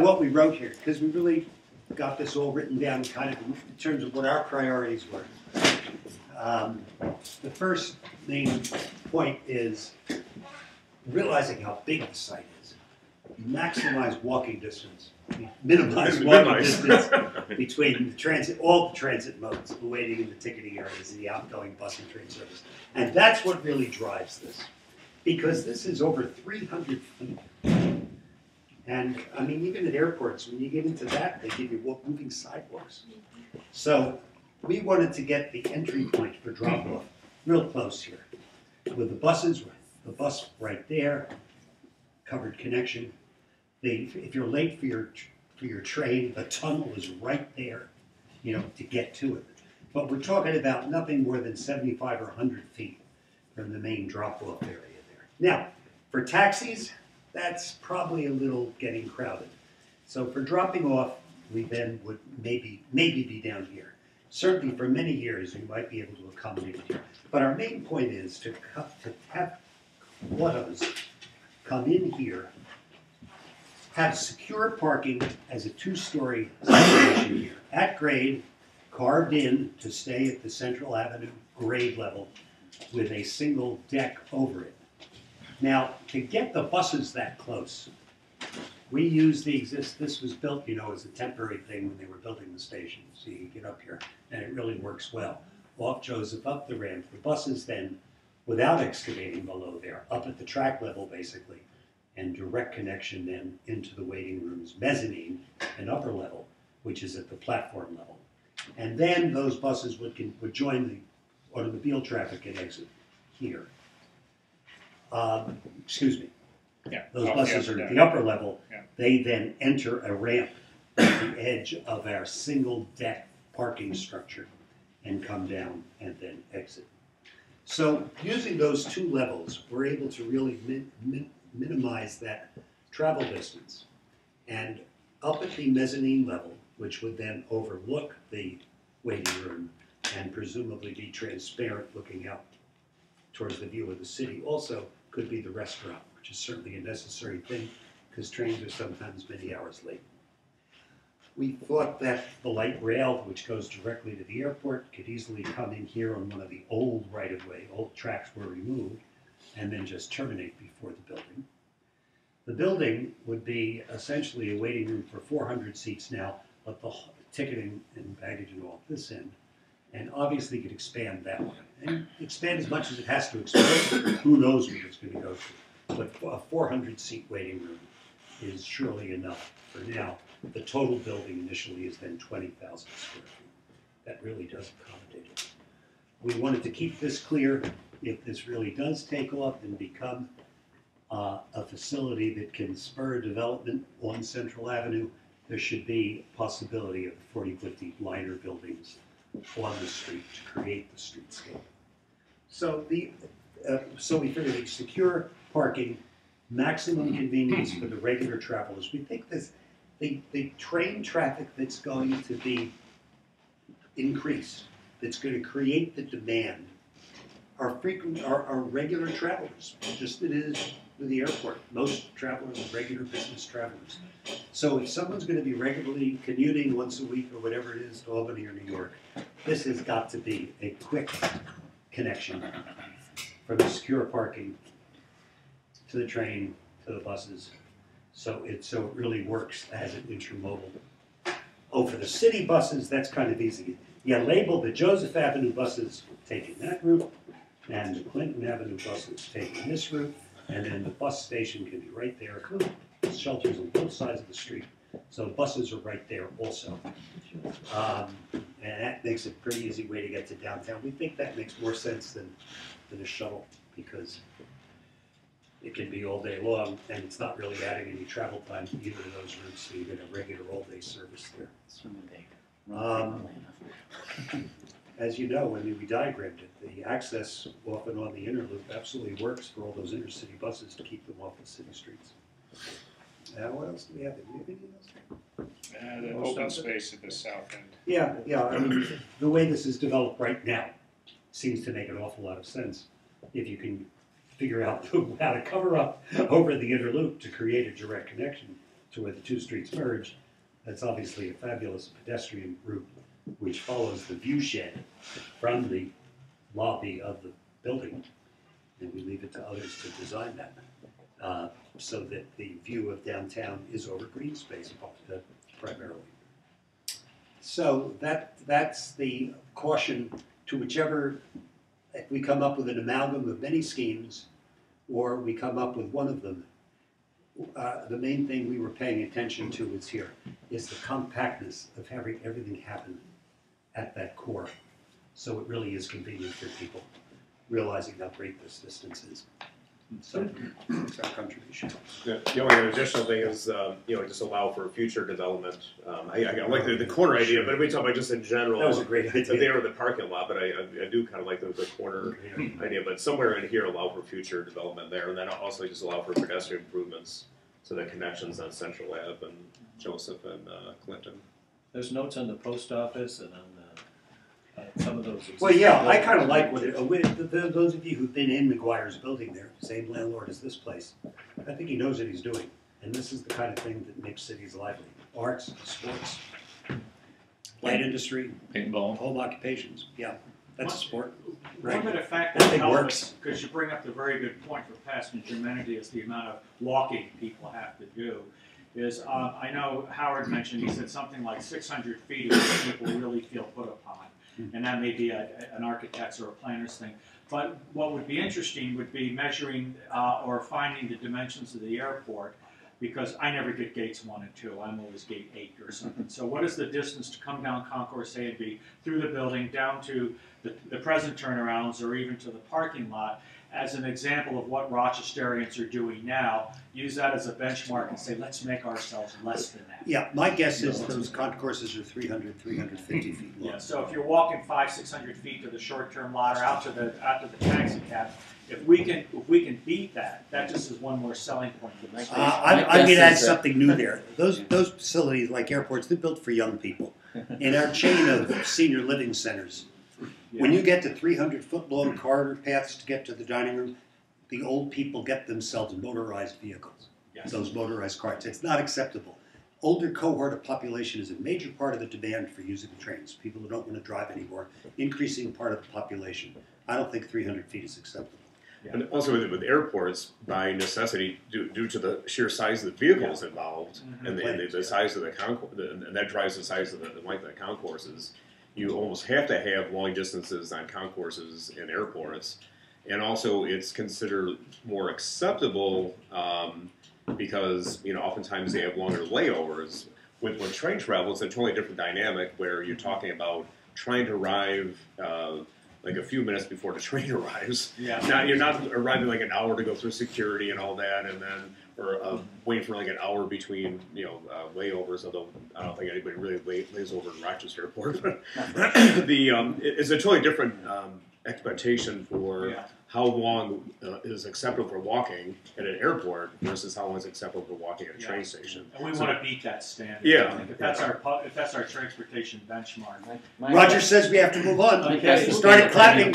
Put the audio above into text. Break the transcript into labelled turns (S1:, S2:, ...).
S1: What we wrote here, because we really got this all written down kind of in terms of what our priorities were. The first main point is realizing how big the site is. Maximize walking distance. Minimize walking distance between the transit, all the transit modes, the waiting and the ticketing areas, and the outgoing bus and train service. And that's what really drives this. Because this is over 300 feet. And I mean, even at airports, when you get into that, they give you moving sidewalks. So we wanted to get the entry point for drop-off real close here. With the buses, the bus right there, covered connection. If you're late for your train, the tunnel is right there, you know, to get to it. But we're talking about nothing more than 75 or 100 feet from the main drop-off area there. Now, for taxis, that's probably a little getting crowded. So for dropping off, we then would maybe be down here. Certainly for many years, we might be able to accommodate here. But our main point is to have autos come in here, have secure parking as a two-story situation here, at grade, carved in to stay at the Central Avenue grade level with a single deck over it. Now, to get the buses that close, we use this was built, you know, as a temporary thing when they were building the station. So you get up here, and it really works well. Off Joseph, up the ramp. The buses then, without excavating below there, up at the track level basically, and direct connection then into the waiting rooms, mezzanine and upper level, which is at the platform level. And then those buses would join the automobile traffic and exit here. Excuse me.
S2: Yeah.
S1: Those buses are at the upper level. Yeah. They then enter a ramp at the edge of our single deck parking structure and come down and then exit. So using those two levels, we're able to really minimize that travel distance. And up at the mezzanine level, which would then overlook the waiting room and presumably be transparent looking out towards the view of the city, also could be the restaurant, which is certainly a necessary thing because trains are sometimes many hours late. We thought that the light rail, which goes directly to the airport, could easily come in here on one of the old right-of-way. Old tracks were removed and then just terminate before the building. The building would be essentially a waiting room for 400 seats now, but the ticketing and baggage and all this end. And obviously could expand that way. And expand as much as it has to expand. Who knows what it's going to go to. But a 400-seat waiting room is surely enough for now. The total building initially is then 20,000 square feet. That really does accommodate it. We wanted to keep this clear. If this really does take off and become a facility that can spur development on Central Avenue, there should be a possibility of 40-foot deep liner buildings on the street to create the streetscape. So so we figured a secure parking, maximum convenience for the regular travelers. We think the train traffic that's going to be increased, that's going to create the demand, are regular travelers, just as it is with the airport. Most travelers are regular business travelers. So if someone's going to be regularly commuting once a week or whatever it is to Albany or New York, this has got to be a quick connection from the secure parking to the train, to the buses. So it really works as an intermodal. Oh, for the city buses, that's kind of easy. You label the Joseph Avenue buses taking that route, and the Clinton Avenue buses taking this route, and then the bus station can be right there. Shelters on both sides of the street, so the buses are right there also. And that makes it a pretty easy way to get to downtown. We think that makes more sense than a shuttle because it can be all day long, and it's not really adding any travel time to either of those routes, so you get a regular all-day service there. As you know, I mean, we diagrammed it. The access off and on the inner loop absolutely works for all those intercity buses to keep them off the city streets. What else do we have? Do we have anything else?
S2: The open space at the south end.
S1: Yeah. I mean, the way this is developed right now seems to make an awful lot of sense. If you can figure out how to cover up over the inner loop to create a direct connection to where the two streets merge. That's obviously a fabulous pedestrian route which follows the view shed from the lobby of the building, and we leave it to others to design that so that the view of downtown is over green space primarily. So that's the caution to whichever, if we come up with an amalgam of many schemes or we come up with one of them, the main thing we were paying attention to is here, is the compactness of having everything happen at that core. So it really is convenient for people, realizing how great this distance is. So it's our contribution.
S2: The only additional thing is, just allow for future development. I like the corner idea, but we talk about just in general.
S1: That was a great idea.
S2: There with the parking lot, but I do kind of like the corner idea. But somewhere in here, allow for future development there, and then also just allow for pedestrian improvements so the connections on Central Ave and Joseph and Clinton.
S3: There's notes on the post office and on some of those.
S1: Well, yeah, I kind of like what those of you who've been in McGuire's building there, same landlord as this place, I think he knows what he's doing. And this is the kind of thing that makes cities lively. Arts, sports, light industry,
S4: paintball,
S1: home occupations. Yeah, that's a sport.
S5: Right. One bit of fact
S1: that
S5: that
S1: works,
S5: because you bring up the very good point for passenger amenity is the amount of walking people have to do. Is I know Howard mentioned, he said something like 600 feet is what people really feel put upon. And that may be an architect's or a planner's thing. But what would be interesting would be measuring or finding the dimensions of the airport, because I never get gates 1 and 2. I'm always gate 8 or something. So what is the distance to come down Concourse A and B, through the building, down to the present turnarounds, or even to the parking lot, as an example of what Rochesterians are doing now? Use that as a benchmark and say, let's make ourselves less than that.
S1: Yeah, my guess is those concourses are 300, 350 feet long.
S5: Yeah, so if you're walking 500, 600 feet to the short-term lot or out to the taxi cab, if we can beat that, that just is one more selling point for this.
S1: I'm going to add something new there. Those facilities, like airports, they're built for young people. In our chain of senior living centers, when you get to 300-foot-long corridor paths to get to the dining room, the old people get themselves motorized vehicles, those motorized carts. It's not acceptable. Older cohort of population is a major part of the demand for using the trains. People who don't want to drive anymore, increasing part of the population. I don't think 300 feet is acceptable.
S2: Yeah. And also with airports, by necessity, due to the sheer size of the vehicles involved, and the size of the concourse, and that drives the size of the length of the concourses, you almost have to have long distances on concourses in airports. And also it's considered more acceptable because, oftentimes they have longer layovers. When train travel, it's a totally different dynamic where you're talking about trying to arrive like a few minutes before the train arrives.
S5: Yeah.
S2: Now you're not arriving like an hour to go through security and all that, and then wait for like an hour between layovers. Although I don't think anybody really lays over in Rochester Airport. But it's a totally different expectation for how long is acceptable for walking at an airport versus how long is acceptable for walking at a train station.
S5: And we want to beat that standard.
S2: Yeah.
S5: If that's our transportation benchmark.
S1: Roger says we have to move on.
S4: Okay.
S1: Started clapping.